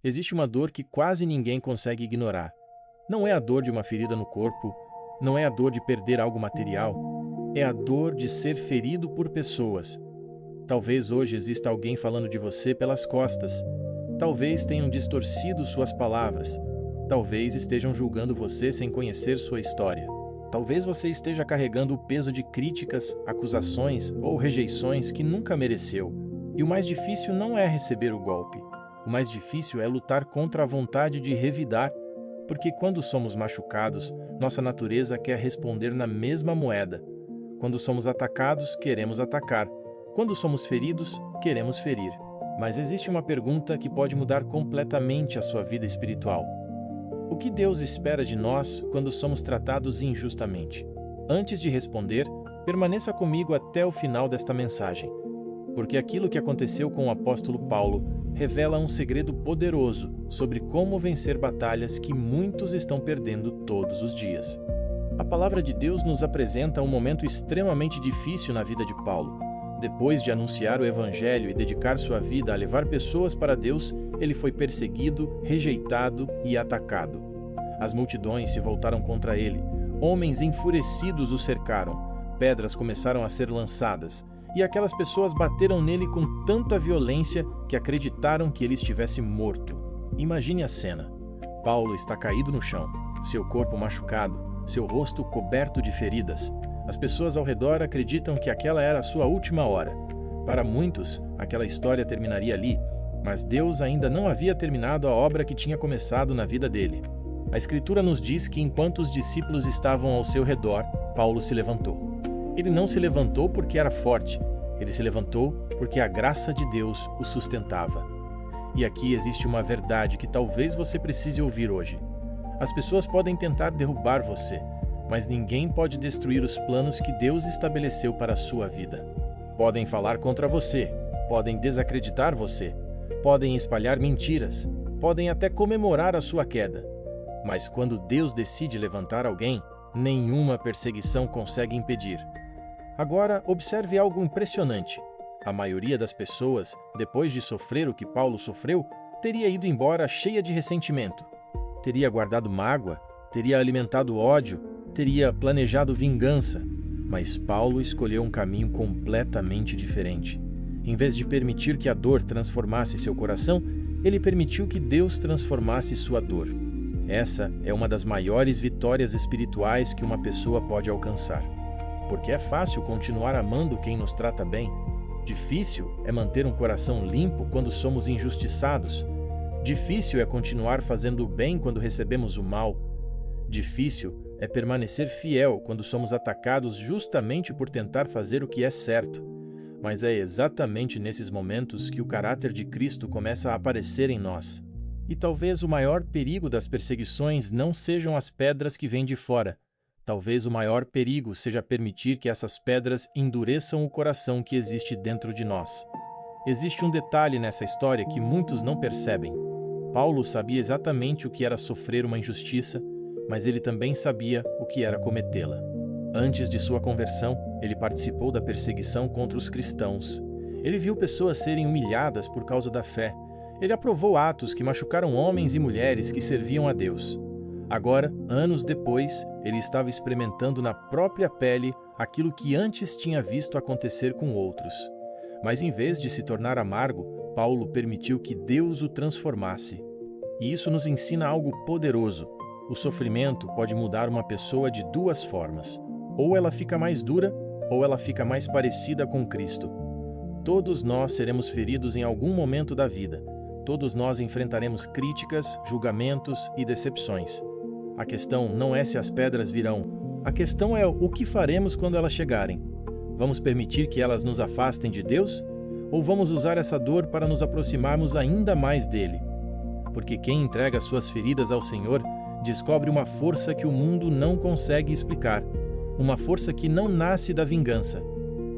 existe uma dor que quase ninguém consegue ignorar. Não é a dor de uma ferida no corpo, não é a dor de perder algo material, é a dor de ser ferido por pessoas. Talvez hoje exista alguém falando de você pelas costas. Talvez tenham distorcido suas palavras. Talvez estejam julgando você sem conhecer sua história. Talvez você esteja carregando o peso de críticas, acusações ou rejeições que nunca mereceu. E o mais difícil não é receber o golpe. O mais difícil é lutar contra a vontade de revidar, porque quando somos machucados, nossa natureza quer responder na mesma moeda. Quando somos atacados, queremos atacar. Quando somos feridos, queremos ferir. Mas existe uma pergunta que pode mudar completamente a sua vida espiritual. O que Deus espera de nós quando somos tratados injustamente? Antes de responder, permaneça comigo até o final desta mensagem, porque aquilo que aconteceu com o apóstolo Paulo revela um segredo poderoso sobre como vencer batalhas que muitos estão perdendo todos os dias. A palavra de Deus nos apresenta um momento extremamente difícil na vida de Paulo. Depois de anunciar o Evangelho e dedicar sua vida a levar pessoas para Deus, ele foi perseguido, rejeitado e atacado. As multidões se voltaram contra ele. Homens enfurecidos o cercaram. Pedras começaram a ser lançadas. E aquelas pessoas bateram nele com tanta violência que acreditaram que ele estivesse morto. Imagine a cena. Paulo está caído no chão, seu corpo machucado, seu rosto coberto de feridas. As pessoas ao redor acreditam que aquela era a sua última hora. Para muitos, aquela história terminaria ali, mas Deus ainda não havia terminado a obra que tinha começado na vida dele. A Escritura nos diz que enquanto os discípulos estavam ao seu redor, Paulo se levantou. Ele não se levantou porque era forte, ele se levantou porque a graça de Deus o sustentava. E aqui existe uma verdade que talvez você precise ouvir hoje. As pessoas podem tentar derrubar você, mas ninguém pode destruir os planos que Deus estabeleceu para a sua vida. Podem falar contra você, podem desacreditar você, podem espalhar mentiras, podem até comemorar a sua queda. Mas quando Deus decide levantar alguém, nenhuma perseguição consegue impedir. Agora, observe algo impressionante. A maioria das pessoas, depois de sofrer o que Paulo sofreu, teria ido embora cheia de ressentimento. Teria guardado mágoa, teria alimentado ódio, teria planejado vingança. Mas Paulo escolheu um caminho completamente diferente. Em vez de permitir que a dor transformasse seu coração, ele permitiu que Deus transformasse sua dor. Essa é uma das maiores vitórias espirituais que uma pessoa pode alcançar. Porque é fácil continuar amando quem nos trata bem. Difícil é manter um coração limpo quando somos injustiçados. Difícil é continuar fazendo o bem quando recebemos o mal. Difícil é permanecer fiel quando somos atacados justamente por tentar fazer o que é certo. Mas é exatamente nesses momentos que o caráter de Cristo começa a aparecer em nós. E talvez o maior perigo das perseguições não sejam as pedras que vêm de fora. Talvez o maior perigo seja permitir que essas pedras endureçam o coração que existe dentro de nós. Existe um detalhe nessa história que muitos não percebem. Paulo sabia exatamente o que era sofrer uma injustiça, mas ele também sabia o que era cometê-la. Antes de sua conversão, ele participou da perseguição contra os cristãos. Ele viu pessoas serem humilhadas por causa da fé. Ele aprovou atos que machucaram homens e mulheres que serviam a Deus. Agora, anos depois, ele estava experimentando na própria pele aquilo que antes tinha visto acontecer com outros. Mas em vez de se tornar amargo, Paulo permitiu que Deus o transformasse. E isso nos ensina algo poderoso. O sofrimento pode mudar uma pessoa de duas formas. Ou ela fica mais dura, ou ela fica mais parecida com Cristo. Todos nós seremos feridos em algum momento da vida. Todos nós enfrentaremos críticas, julgamentos e decepções. A questão não é se as pedras virão. A questão é o que faremos quando elas chegarem. Vamos permitir que elas nos afastem de Deus? Ou vamos usar essa dor para nos aproximarmos ainda mais dele? Porque quem entrega suas feridas ao Senhor descobre uma força que o mundo não consegue explicar. Uma força que não nasce da vingança,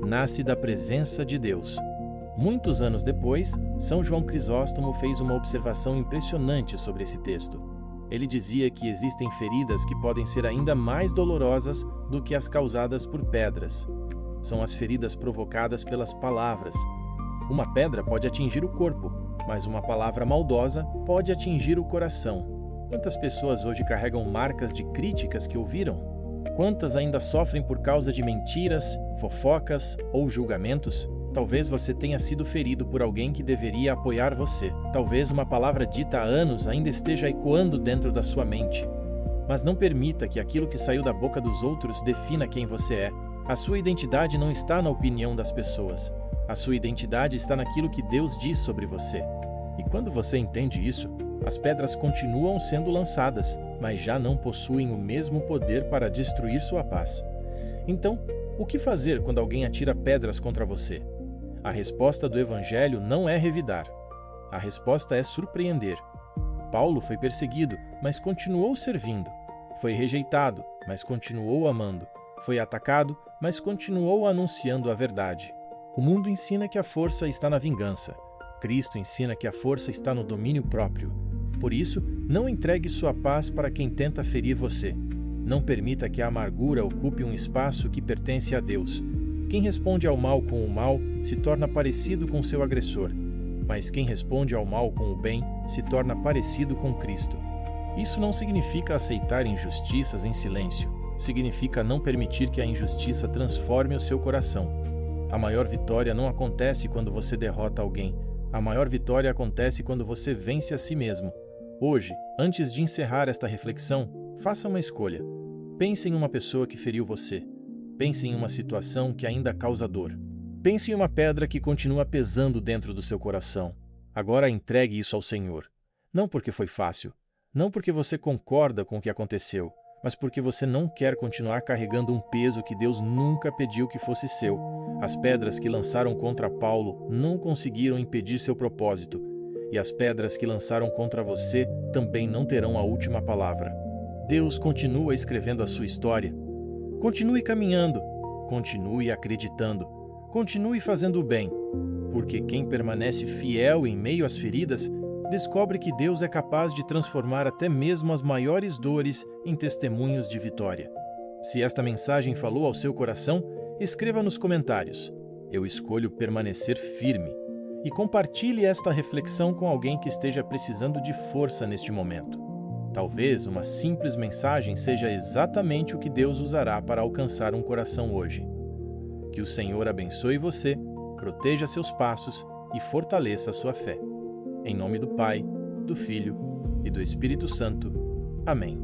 nasce da presença de Deus. Muitos anos depois, São João Crisóstomo fez uma observação impressionante sobre esse texto. Ele dizia que existem feridas que podem ser ainda mais dolorosas do que as causadas por pedras. São as feridas provocadas pelas palavras. Uma pedra pode atingir o corpo, mas uma palavra maldosa pode atingir o coração. Quantas pessoas hoje carregam marcas de críticas que ouviram? Quantas ainda sofrem por causa de mentiras, fofocas ou julgamentos? Talvez você tenha sido ferido por alguém que deveria apoiar você. Talvez uma palavra dita há anos ainda esteja ecoando dentro da sua mente. Mas não permita que aquilo que saiu da boca dos outros defina quem você é. A sua identidade não está na opinião das pessoas. A sua identidade está naquilo que Deus diz sobre você. E quando você entende isso, as pedras continuam sendo lançadas, mas já não possuem o mesmo poder para destruir sua paz. Então, o que fazer quando alguém atira pedras contra você? A resposta do Evangelho não é revidar. A resposta é surpreender. Paulo foi perseguido, mas continuou servindo. Foi rejeitado, mas continuou amando. Foi atacado, mas continuou anunciando a verdade. O mundo ensina que a força está na vingança. Cristo ensina que a força está no domínio próprio. Por isso, não entregue sua paz para quem tenta ferir você. Não permita que a amargura ocupe um espaço que pertence a Deus. Quem responde ao mal com o mal se torna parecido com seu agressor, mas quem responde ao mal com o bem se torna parecido com Cristo. Isso não significa aceitar injustiças em silêncio. Significa não permitir que a injustiça transforme o seu coração. A maior vitória não acontece quando você derrota alguém. A maior vitória acontece quando você vence a si mesmo. Hoje, antes de encerrar esta reflexão, faça uma escolha. Pense em uma pessoa que feriu você. Pense em uma situação que ainda causa dor. Pense em uma pedra que continua pesando dentro do seu coração. Agora entregue isso ao Senhor. Não porque foi fácil, não porque você concorda com o que aconteceu, mas porque você não quer continuar carregando um peso que Deus nunca pediu que fosse seu. As pedras que lançaram contra Paulo não conseguiram impedir seu propósito, e as pedras que lançaram contra você também não terão a última palavra. Deus continua escrevendo a sua história. Continue caminhando, continue acreditando, continue fazendo o bem, porque quem permanece fiel em meio às feridas descobre que Deus é capaz de transformar até mesmo as maiores dores em testemunhos de vitória. Se esta mensagem falou ao seu coração, escreva nos comentários: eu escolho permanecer firme, e compartilhe esta reflexão com alguém que esteja precisando de força neste momento. Talvez uma simples mensagem seja exatamente o que Deus usará para alcançar um coração hoje. Que o Senhor abençoe você, proteja seus passos e fortaleça a sua fé. Em nome do Pai, do Filho e do Espírito Santo. Amém.